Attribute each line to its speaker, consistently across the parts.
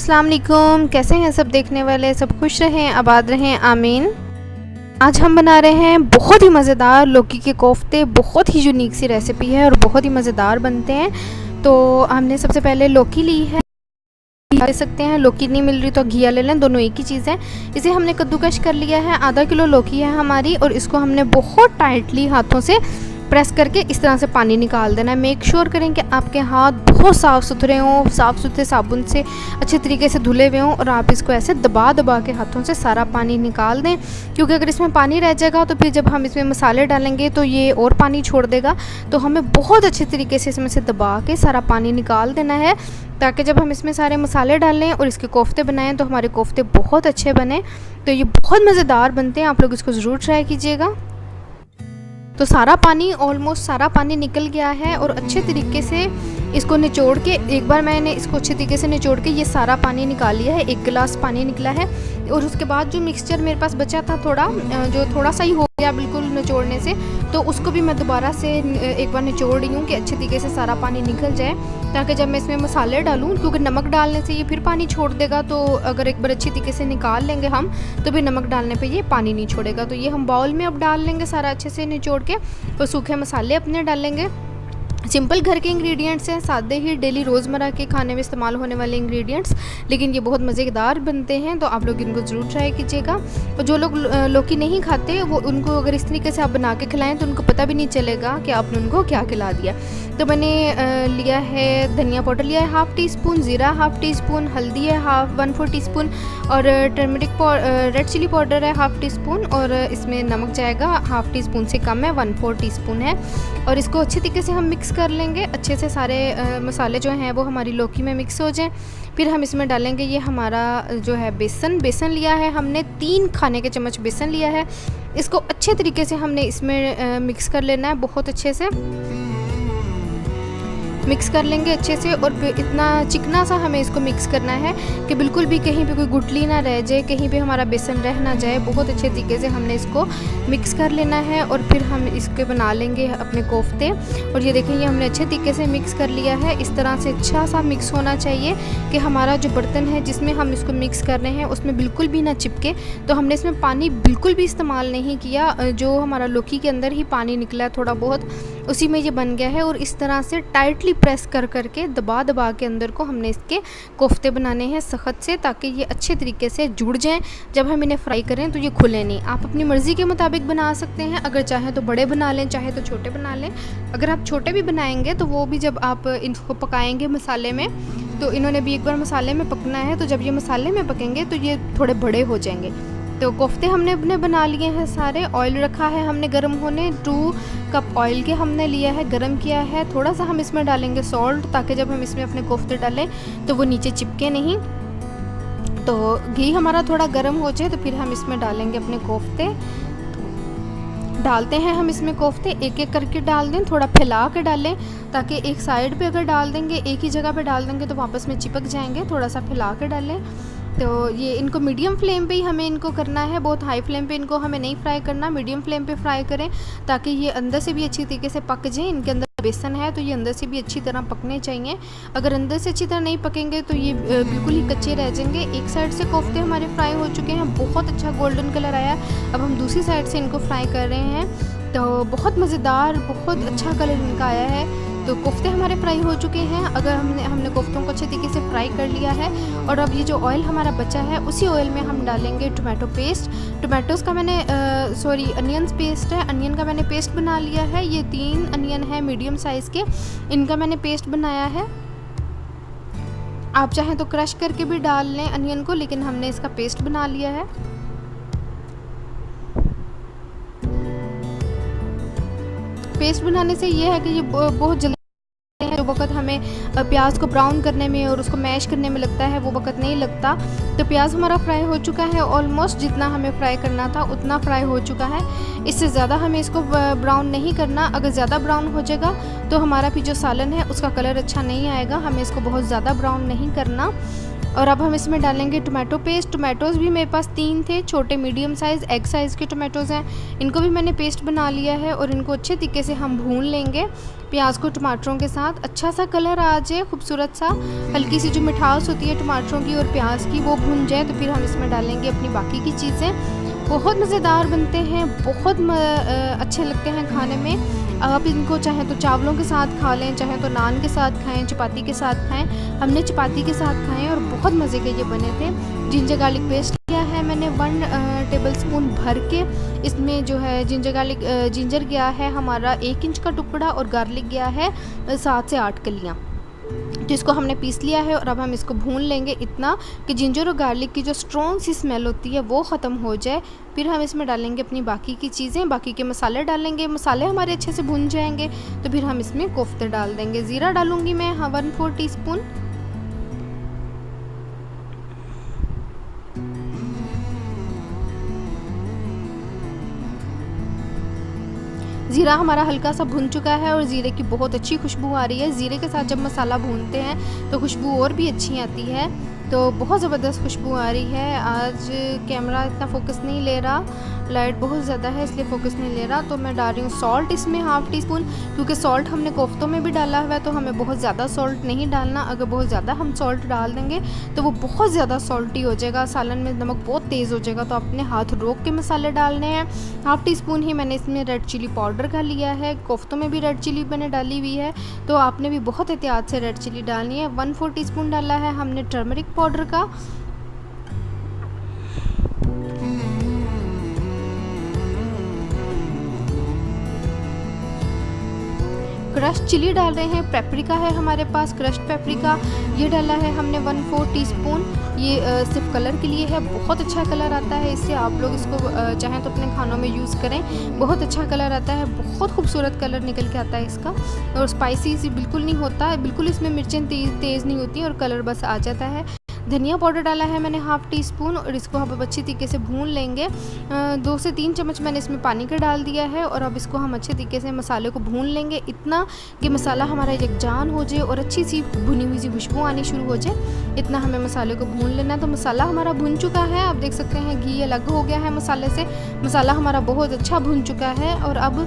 Speaker 1: अस्सलाम वालेकुम, कैसे हैं सब देखने वाले। सब खुश रहें, आबाद रहें, आमीन। आज हम बना रहे हैं बहुत ही मज़ेदार लौकी के कोफ्ते। बहुत ही यूनिक सी रेसिपी है और बहुत ही मज़ेदार बनते हैं। तो हमने सबसे पहले लौकी ली है, ले सकते हैं। लौकी नहीं मिल रही तो घिया ले लें, दोनों एक ही चीज़ है। इसे हमने कद्दूकश कर लिया है। आधा किलो लौकी है हमारी और इसको हमने बहुत टाइटली हाथों से प्रेस करके इस तरह से पानी निकाल देना है। मेक श्योर करें कि आपके हाथ बहुत साफ़ सुथरे हों, साफ़ सुथरे साबुन से अच्छे तरीके से धुले हुए हों और आप इसको ऐसे दबा दबा के हाथों से सारा पानी निकाल दें, क्योंकि अगर इसमें पानी रह जाएगा तो फिर जब हम इसमें मसाले डालेंगे तो ये और पानी छोड़ देगा। तो हमें बहुत अच्छे तरीके से इसमें से दबा के सारा पानी निकाल देना है, ताकि जब हम इसमें सारे मसाले डालें और इसके कोफ्ते बनाएं तो हमारे कोफ्ते बहुत अच्छे बने। तो ये बहुत मज़ेदार बनते हैं, आप लोग इसको ज़रूर ट्राई कीजिएगा। तो सारा पानी, ऑलमोस्ट सारा पानी निकल गया है और अच्छे तरीके से इसको निचोड़ के, एक बार मैंने इसको अच्छे तरीके से निचोड़ के ये सारा पानी निकाल लिया है। 1 गिलास पानी निकला है। और उसके बाद जो मिक्सचर मेरे पास बचा था जो थोड़ा सा ही हो गया बिल्कुल निचोड़ने से, तो उसको भी मैं दोबारा से एक बार निचोड़ रही हूँ कि अच्छे तरीके से सारा पानी निकल जाए, ताकि जब मैं इसमें मसाले डालूँ, क्योंकि नमक डालने से ये फिर पानी छोड़ देगा। तो अगर एक बार अच्छी तरीके से निकाल लेंगे हम तो भी नमक डालने पे ये पानी नहीं छोड़ेगा। तो ये हम बाउल में अब डाल लेंगे सारा अच्छे से निचोड़ के और सूखे मसाले अपने डालेंगे। सिंपल घर के इंग्रेडिएंट्स हैं, सादे ही डेली रोज़मर्रा के खाने में इस्तेमाल होने वाले इंग्रेडिएंट्स, लेकिन ये बहुत मज़ेदार बनते हैं। तो आप लोग इनको ज़रूर ट्राई कीजिएगा। और जो लोग लौकी नहीं खाते वो उनको अगर इस तरीके से आप बना के खिलाएं तो उनको पता भी नहीं चलेगा कि आपने उनको क्या खिला दिया। तो मैंने लिया है धनिया पाउडर लिया है 1/2 टीस्पून, ज़ीरा 1/2 टीस्पून, हल्दी है 1/4 टीस्पून और टर्मरिक रेड चिली पाउडर है 1/2 टीस्पून और इसमें नमक जाएगा 1/2 टीस्पून से कम है, 1/4 टीस्पून है। और इसको अच्छे तरीके से हम मिक्स कर लेंगे। अच्छे से सारे मसाले जो हैं वो हमारी लौकी में मिक्स हो जाएं। फिर हम इसमें डालेंगे ये हमारा जो है बेसन लिया है हमने 3 खाने के चम्मच बेसन लिया है। इसको अच्छे तरीके से हमने इसमें मिक्स कर लेना है, बहुत अच्छे से मिक्स कर लेंगे अच्छे से। और इतना चिकना सा हमें इसको मिक्स करना है कि बिल्कुल भी कहीं पे कोई गुठली ना रह जाए, कहीं पे हमारा बेसन रह ना जाए। बहुत अच्छे तरीके से हमने इसको मिक्स कर लेना है और फिर हम इसके बना लेंगे अपने कोफ्ते। और ये देखें, ये हमने अच्छे तरीके से मिक्स कर लिया है। इस तरह से अच्छा सा मिक्स होना चाहिए कि हमारा जो बर्तन है जिसमें हम इसको मिक्स कर रहे हैं उसमें बिल्कुल भी ना चिपके। तो हमने इसमें पानी बिल्कुल भी इस्तेमाल नहीं किया, जो हमारा लौकी के अंदर ही पानी निकला है थोड़ा बहुत, उसी में ये बन गया है। और इस तरह से टाइटली प्रेस कर करके दबा दबा के अंदर को हमने इसके कोफ्ते बनाने हैं सख्त से, ताकि ये अच्छे तरीके से जुड़ जाएं। जब हम इन्हें फ्राई करें तो ये खुले नहीं। आप अपनी मर्ज़ी के मुताबिक बना सकते हैं, अगर चाहे तो बड़े बना लें, चाहे तो छोटे बना लें। अगर आप छोटे भी बनाएंगे तो वो भी जब आप इनको पकाएंगे मसाले में, तो इन्होंने भी एक बार मसाले में पकना है, तो जब ये मसाले में पकेंगे तो ये थोड़े बड़े हो जाएंगे। तो कोफ्ते हमने अपने बना लिए हैं सारे। ऑयल रखा है हमने गर्म होने, 2 कप ऑयल के हमने लिया है, गर्म किया है। थोड़ा सा हम इसमें डालेंगे सॉल्ट, ताकि जब हम इसमें अपने कोफ्ते डालें तो वो नीचे चिपके नहीं। तो घी हमारा थोड़ा गर्म हो जाए तो फिर हम इसमें डालेंगे अपने कोफ्ते। डालते हैं हम इसमें कोफ्ते, एक एक करके डाल दें, थोड़ा फैला के डालें, ताकि एक साइड पे अगर डाल देंगे, एक ही जगह पे डाल देंगे तो वापस में चिपक जाएंगे। थोड़ा सा फैला के डालें। तो ये इनको मीडियम फ्लेम पे ही हमें इनको करना है, बहुत हाई फ्लेम पे इनको हमें नहीं फ्राई करना, मीडियम फ्लेम पे फ्राई करें, ताकि ये अंदर से भी अच्छी तरीके से पक जाए। इनके अंदर बेसन है तो ये अंदर से भी अच्छी तरह पकने चाहिए। अगर अंदर से अच्छी तरह नहीं पकेंगे तो ये बिल्कुल ही कच्चे रह जाएंगे। एक साइड से कोफ्ते हमारे फ्राई हो चुके हैं, बहुत अच्छा गोल्डन कलर आया। अब हम दूसरी साइड से इनको फ्राई कर रहे हैं। तो बहुत मज़ेदार, बहुत अच्छा कलर इनका आया है। तो कोफ्ते हमारे फ्राई हो चुके हैं। अगर हमने कोफ्तों को अच्छे तरीके से फ्राई कर लिया है। और अब ये जो ऑयल हमारा बचा है उसी ऑयल में हम डालेंगे टोमेटो पेस्ट। टोमेटोज़ का मैंने अनियंस पेस्ट है, अनियन का मैंने पेस्ट बना लिया है। ये 3 अनियन है मीडियम साइज़ के, इनका मैंने पेस्ट बनाया है। आप चाहें तो क्रश करके भी डाल लें अनियन को, लेकिन हमने इसका पेस्ट बना लिया है। पेस्ट बनाने से ये है कि ये बहुत जल्दी, जो वक्त हमें प्याज को ब्राउन करने में और उसको मैश करने में लगता है वो वक्त नहीं लगता। तो प्याज हमारा फ्राई हो चुका है, ऑलमोस्ट जितना हमें फ्राई करना था उतना फ्राई हो चुका है। इससे ज़्यादा हमें इसको ब्राउन नहीं करना। अगर ज़्यादा ब्राउन हो जाएगा तो हमारा भी जो सालन है उसका कलर अच्छा नहीं आएगा। हमें इसको बहुत ज़्यादा ब्राउन नहीं करना। और अब हम इसमें डालेंगे टोमेटो पेस्ट। टोमेटोज़ भी मेरे पास 3 थे, छोटे मीडियम साइज़ एग साइज़ के टोमेटोज़ हैं। इनको भी मैंने पेस्ट बना लिया है और इनको अच्छे तरीके से हम भून लेंगे प्याज को टमाटरों के साथ। अच्छा सा कलर आ जाए, खूबसूरत सा, हल्की सी जो मिठास होती है टमाटरों की और प्याज की वो भून जाए, तो फिर हम इसमें डालेंगे अपनी बाकी की चीज़ें। बहुत मज़ेदार बनते हैं, बहुत अच्छे लगते हैं खाने में। आप इनको चाहे तो चावलों के साथ खा लें, चाहे तो नान के साथ खाएं, चपाती के साथ खाएं। हमने चपाती के साथ खाएं और बहुत मज़े के ये बने थे। जिंजर गार्लिक पेस्ट लिया है मैंने 1 टेबलस्पून भर के। इसमें जो है जिंजर गया है हमारा 1 इंच का टुकड़ा और गार्लिक गया है 7 से 8 कलियाँ, जिसको हमने पीस लिया है। और अब हम इसको भून लेंगे इतना कि जिंजर और गार्लिक की जो स्ट्रॉन्ग सी स्मेल होती है वो ख़त्म हो जाए। फिर हम इसमें डालेंगे अपनी बाकी की चीज़ें, बाकी के मसाले डालेंगे। मसाले हमारे अच्छे से भून जाएंगे तो फिर हम इसमें कोफ्ते डाल देंगे। ज़ीरा डालूँगी मैं 1/4 टीस्पून। ज़ीरा हमारा हल्का सा भुन चुका है और ज़ीरे की बहुत अच्छी खुशबू आ रही है। ज़ीरे के साथ जब मसाला भूनते हैं तो खुशबू और भी अच्छी आती है, तो बहुत ज़बरदस्त खुशबू आ रही है। आज कैमरा इतना फोकस नहीं ले रहा, लाइट बहुत ज़्यादा है इसलिए फोकस नहीं ले रहा। तो मैं डाल रही हूँ सॉल्ट इसमें 1/2 टीस्पून, क्योंकि सॉल्ट हमने कोफ्तों में भी डाला हुआ है तो हमें बहुत ज़्यादा सॉल्ट नहीं डालना। अगर बहुत ज़्यादा हम सॉल्ट डाल देंगे तो वो बहुत ज़्यादा सॉल्टी हो जाएगा, सालन में नमक बहुत तेज़ हो जाएगा। तो अपने हाथ रोक के मसाले डालने हैं। 1/2 टीस्पून ही मैंने इसमें रेड चिली पाउडर का लिया है। कोफ्तों में भी रेड चिली मैंने डाली हुई है, तो आपने भी बहुत एहतियात से रेड चिली डालनी है। 1/4 टीस्पून डाला है हमने टर्मरिक पाउडर का। क्रश्ड चिली डाल रहे हैं। पेपरिका है हमारे पास, क्रश्ड पेपरिका, ये डाला है हमने 1/4 टीस्पून। ये सिर्फ कलर के लिए है, बहुत अच्छा कलर आता है इससे। आप लोग इसको चाहें तो अपने खानों में यूज़ करें, बहुत अच्छा कलर आता है, बहुत खूबसूरत कलर निकल के आता है इसका। और स्पाइसी सी बिल्कुल नहीं होता, बिल्कुल इसमें मिर्चें तेज़ नहीं होती और कलर बस आ जाता है। धनिया पाउडर डाला है मैंने 1/2 टीस्पून और इसको हम अच्छी तरीके से भून लेंगे। 2 से 3 चम्मच मैंने इसमें पानी का डाल दिया है और अब इसको हम अच्छे तरीके से मसाले को भून लेंगे, इतना कि मसाला हमारा यकजान हो जाए और अच्छी सी भुनी हुई सी खुशबू आनी शुरू हो जाए। इतना हमें मसाले को भून लेना है। तो मसाला हमारा भुन चुका है, आप देख सकते हैं घी अलग हो गया है मसाले से। मसाला हमारा बहुत अच्छा भुन चुका है और अब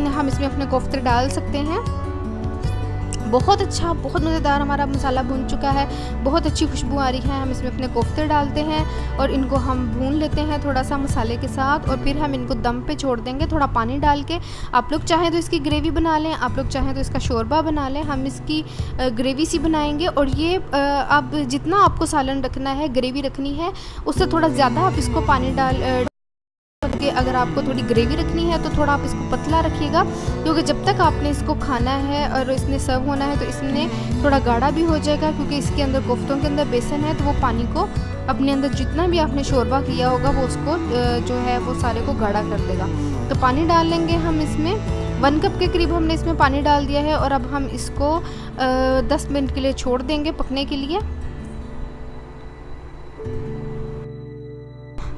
Speaker 1: हम इसमें अपने कोफ्ते डाल सकते हैं। बहुत अच्छा, बहुत मज़ेदार हमारा मसाला भून चुका है, बहुत अच्छी खुशबू आ रही है। हम इसमें अपने कोफ्ते डालते हैं और इनको हम भून लेते हैं थोड़ा सा मसाले के साथ और फिर हम इनको दम पे छोड़ देंगे थोड़ा पानी डाल के। आप लोग चाहें तो इसकी ग्रेवी बना लें, आप लोग चाहें तो इसका शोरबा बना लें। हम इसकी ग्रेवी सी बनाएंगे और ये अब जितना आपको सालन रखना है, ग्रेवी रखनी है, उससे थोड़ा ज़्यादा आप इसको पानी डाल कि अगर आपको थोड़ी ग्रेवी रखनी है तो थोड़ा आप इसको पतला रखिएगा, क्योंकि जब तक आपने इसको खाना है और इसने सर्व होना है तो इसमें थोड़ा गाढ़ा भी हो जाएगा, क्योंकि इसके अंदर कोफ्तों के अंदर बेसन है तो वो पानी को अपने अंदर जितना भी आपने शोरबा किया होगा वो उसको जो है वो सारे को गाढ़ा कर देगा। तो पानी डाल लेंगे हम इसमें, 1 कप के करीब हमने इसमें पानी डाल दिया है और अब हम इसको 10 मिनट के लिए छोड़ देंगे पकने के लिए।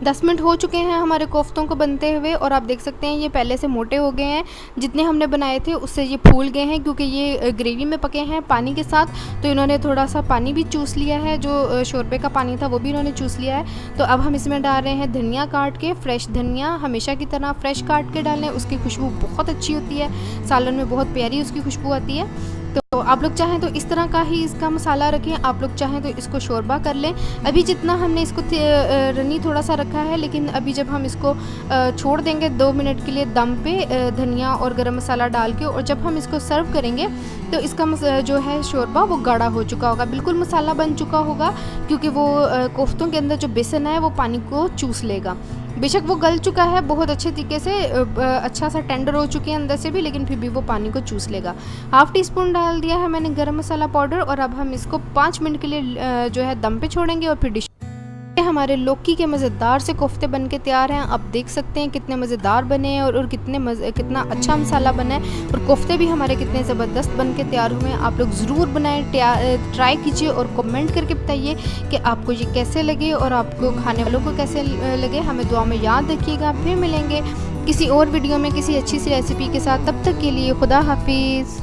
Speaker 1: 10 मिनट हो चुके हैं हमारे कोफ्तों को बनते हुए और आप देख सकते हैं ये पहले से मोटे हो गए हैं। जितने हमने बनाए थे उससे ये फूल गए हैं, क्योंकि ये ग्रेवी में पके हैं पानी के साथ, तो इन्होंने थोड़ा सा पानी भी चूस लिया है, जो शोरबे का पानी था वो भी इन्होंने चूस लिया है। तो अब हम इसमें डाल रहे हैं धनिया काट के, फ्रेश धनिया हमेशा की तरह फ्रेश काट के डालें, उसकी खुशबू बहुत अच्छी होती है, सालन में बहुत प्यारी उसकी खुशबू आती है। तो आप लोग चाहें तो इस तरह का ही इसका मसाला रखें, आप लोग चाहें तो इसको शोरबा कर लें। अभी जितना हमने इसको रनी थोड़ा सा रखा है, लेकिन अभी जब हम इसको छोड़ देंगे 2 मिनट के लिए दम पे धनिया और गरम मसाला डाल के, और जब हम इसको सर्व करेंगे तो इसका जो है शोरबा वो गाढ़ा हो चुका होगा, बिल्कुल मसाला बन चुका होगा, क्योंकि वो कोफ्तों के अंदर जो बेसन है वो पानी को चूस लेगा। बेशक वो गल चुका है बहुत अच्छे तरीके से, अच्छा सा टेंडर हो चुके हैं अंदर से भी, लेकिन फिर भी वो पानी को चूस लेगा। 1/2 टीस्पून डाल दिया है मैंने गरम मसाला पाउडर और अब हम इसको 5 मिनट के लिए जो है दम पे छोड़ेंगे और फिर डिश। हमारे लौकी के मज़ेदार से कोफ्ते बन के तैयार हैं। आप देख सकते हैं कितने मज़ेदार बने हैं और कितना अच्छा मसाला बना है, और कोफ्ते भी हमारे कितने ज़बरदस्त बन के तैयार हुए हैं। आप लोग ज़रूर बनाएं, ट्राई कीजिए और कमेंट करके बताइए कि आपको ये कैसे लगे और आपको खाने वालों को कैसे लगे। हमें दुआ में याद रखिएगा। फिर मिलेंगे किसी और वीडियो में किसी अच्छी सी रेसिपी के साथ, तब तक के लिए खुदा हाफिज़।